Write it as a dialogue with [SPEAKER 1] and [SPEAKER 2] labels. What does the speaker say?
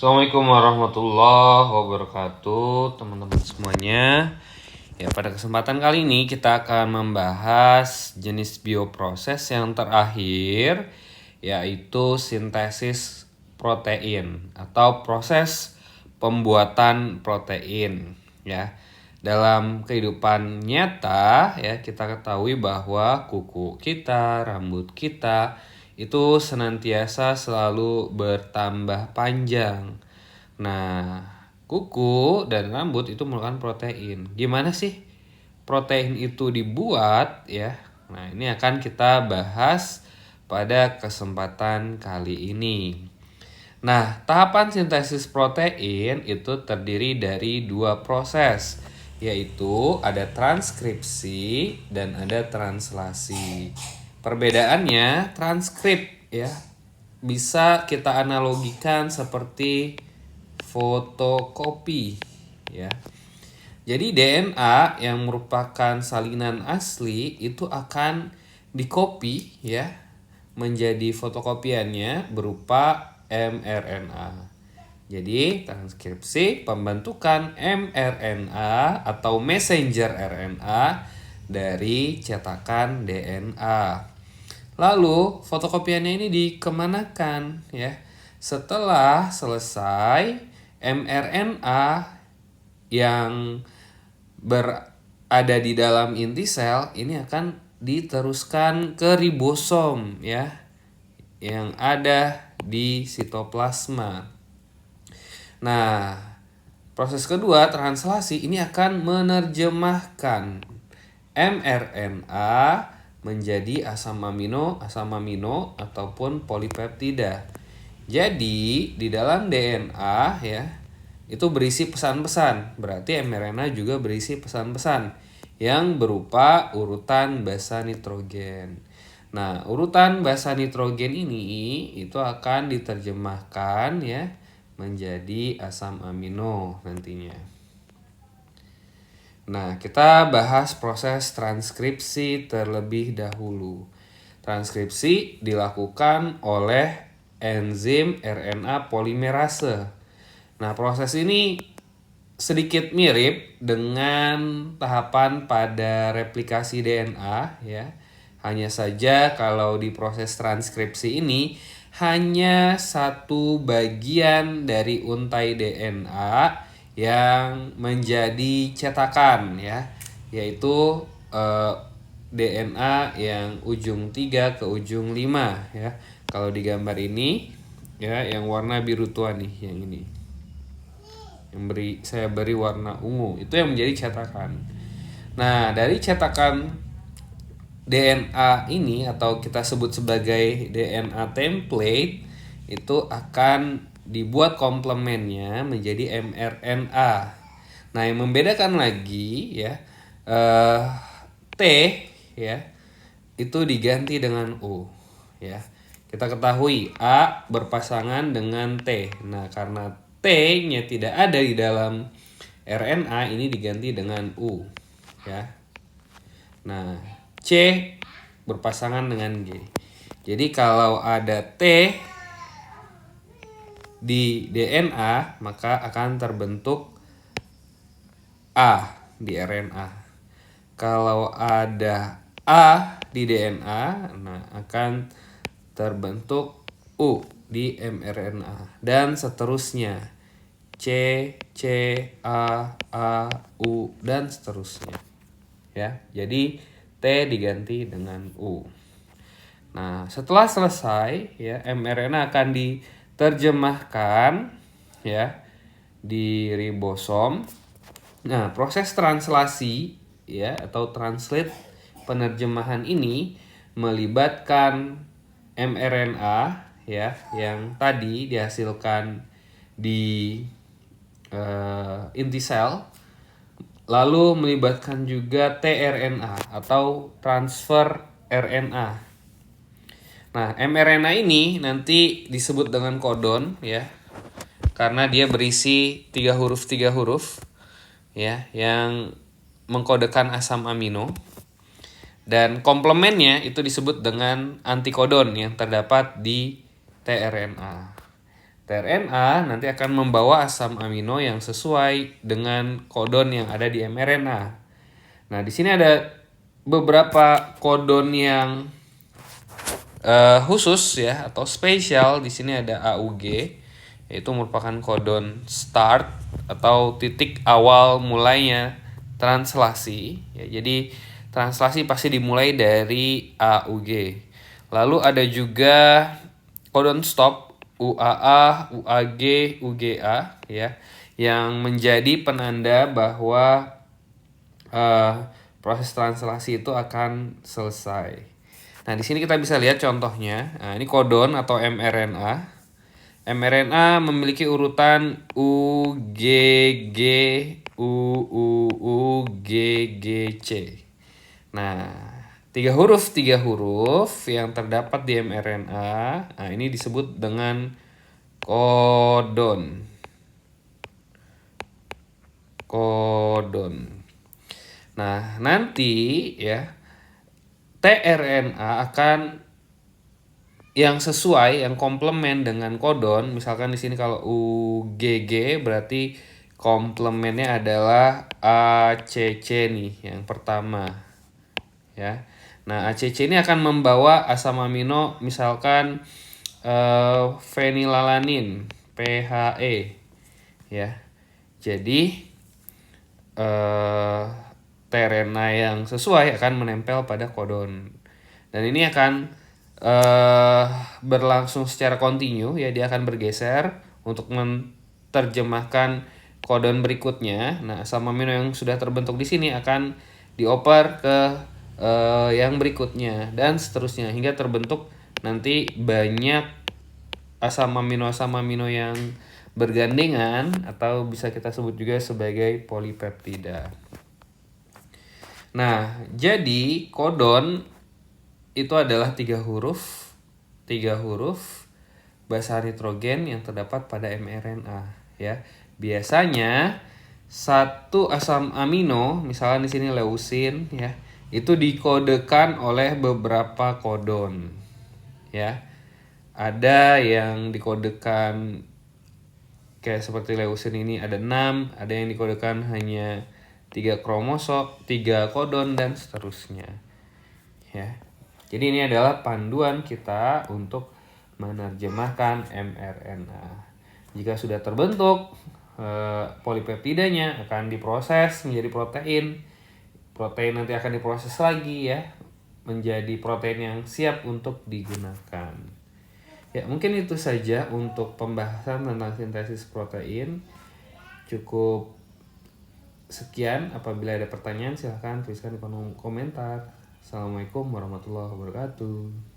[SPEAKER 1] Assalamualaikum warahmatullahi wabarakatuh, teman-teman semuanya. Ya, pada kesempatan kali ini kita akan membahas jenis bioproses yang terakhir, yaitu sintesis protein atau proses pembuatan protein. Ya, dalam kehidupan nyata, ya kita ketahui bahwa kuku kita, rambut kita itu senantiasa selalu bertambah panjang. Nah, kuku dan rambut itu merupakan protein. Gimana sih protein itu dibuat ya? Nah, ini akan kita bahas pada kesempatan kali ini. Nah, tahapan sintesis protein itu terdiri dari dua proses, yaitu ada transkripsi dan ada translasi. Perbedaannya, transkrip ya bisa kita analogikan seperti fotokopi ya. Jadi DNA yang merupakan salinan asli itu akan dikopi ya menjadi fotokopiannya berupa mRNA. Jadi transkripsi pembentukan mRNA atau messenger RNA dari cetakan DNA. Lalu fotokopiannya ini dikemanakan ya? Setelah selesai, mRNA yang berada di dalam inti sel ini akan diteruskan ke ribosom ya, yang ada di sitoplasma. Nah, proses kedua translasi ini akan menerjemahkan mRNA menjadi asam amino ataupun polipeptida. Jadi di dalam DNA ya itu berisi pesan-pesan. Berarti mRNA juga berisi pesan-pesan yang berupa urutan basa nitrogen. Nah, urutan basa nitrogen ini itu akan diterjemahkan ya menjadi asam amino nantinya. Nah, kita bahas proses transkripsi terlebih dahulu. Transkripsi dilakukan oleh enzim RNA polimerase. Nah, proses ini sedikit mirip dengan tahapan pada replikasi DNA ya. Hanya saja kalau di proses transkripsi ini hanya satu bagian dari untai DNA yang menjadi cetakan ya, yaitu DNA yang ujung 3 ke ujung 5 ya. Kalau di gambar ini ya yang warna biru tua nih, yang ini. Yang saya beri warna ungu, itu yang menjadi cetakan. Nah, dari cetakan DNA ini atau kita sebut sebagai DNA template itu akan dibuat komplemennya menjadi mRNA. Nah, yang membedakan lagi ya T ya itu diganti dengan U ya. Kita ketahui A berpasangan dengan T. Nah, karena T-nya tidak ada di dalam RNA ini diganti dengan U ya. Nah, C berpasangan dengan G. Jadi kalau ada T di DNA maka akan terbentuk A di RNA. Kalau ada A di DNA, nah akan terbentuk U di mRNA dan seterusnya. C, A, U dan seterusnya. Ya, jadi T diganti dengan U. Nah, setelah selesai ya mRNA akan diterjemahkan ya di ribosom. Nah, proses translasi ya atau translate penerjemahan ini melibatkan mRNA ya yang tadi dihasilkan di inti sel, lalu melibatkan juga tRNA atau transfer RNA. Nah, mRNA ini nanti disebut dengan kodon ya, karena dia berisi 3 huruf ya yang mengkodekan asam amino. Dan komplemennya itu disebut dengan antikodon yang terdapat di tRNA. tRNA nanti akan membawa asam amino yang sesuai dengan kodon yang ada di mRNA. Nah, di sini ada beberapa kodon yang khusus ya atau spesial. Di sini ada AUG, yaitu merupakan kodon start atau titik awal mulainya translasi ya. Jadi translasi pasti dimulai dari AUG. Lalu ada juga kodon stop UAA, UAG, UGA ya, yang menjadi penanda bahwa proses translasi itu akan selesai. Nah, di sini kita bisa lihat contohnya. Nah, ini kodon atau mRNA. mRNA memiliki urutan U, G, G, U, U, U, G, G, C. Nah, tiga huruf yang terdapat di mRNA, nah ini disebut dengan kodon. Kodon. Nah, nanti ya tRNA akan yang sesuai, yang komplement dengan kodon. Misalkan di sini kalau UGG berarti komplemennya adalah ACC nih, yang pertama. Ya. Nah, ACC ini akan membawa asam amino misalkan fenilalanin, PHE. Ya. Jadi tRNA yang sesuai akan menempel pada kodon. Dan ini akan berlangsung secara kontinu ya, dia akan bergeser untuk menerjemahkan kodon berikutnya. Nah, asam amino yang sudah terbentuk di sini akan dioper ke yang berikutnya dan seterusnya hingga terbentuk nanti banyak asam amino yang bergandengan atau bisa kita sebut juga sebagai polipeptida. Nah, jadi kodon itu adalah tiga huruf basa nitrogen yang terdapat pada mRNA ya. Biasanya satu asam amino, misalnya di sini leusin ya, itu dikodekan oleh beberapa kodon ya. Ada yang dikodekan kayak seperti leusin ini ada 6, ada yang dikodekan hanya 3 kromosom, 3 kodon dan seterusnya. Ya. Jadi ini adalah panduan kita untuk menerjemahkan mRNA. Jika sudah terbentuk, polipeptidanya akan diproses menjadi protein. Protein nanti akan diproses lagi ya menjadi protein yang siap untuk digunakan. Ya, mungkin itu saja untuk pembahasan tentang sintesis protein. Cukup sekian. Apabila ada pertanyaan silahkan tuliskan di kolom komentar. Assalamualaikum warahmatullahi wabarakatuh.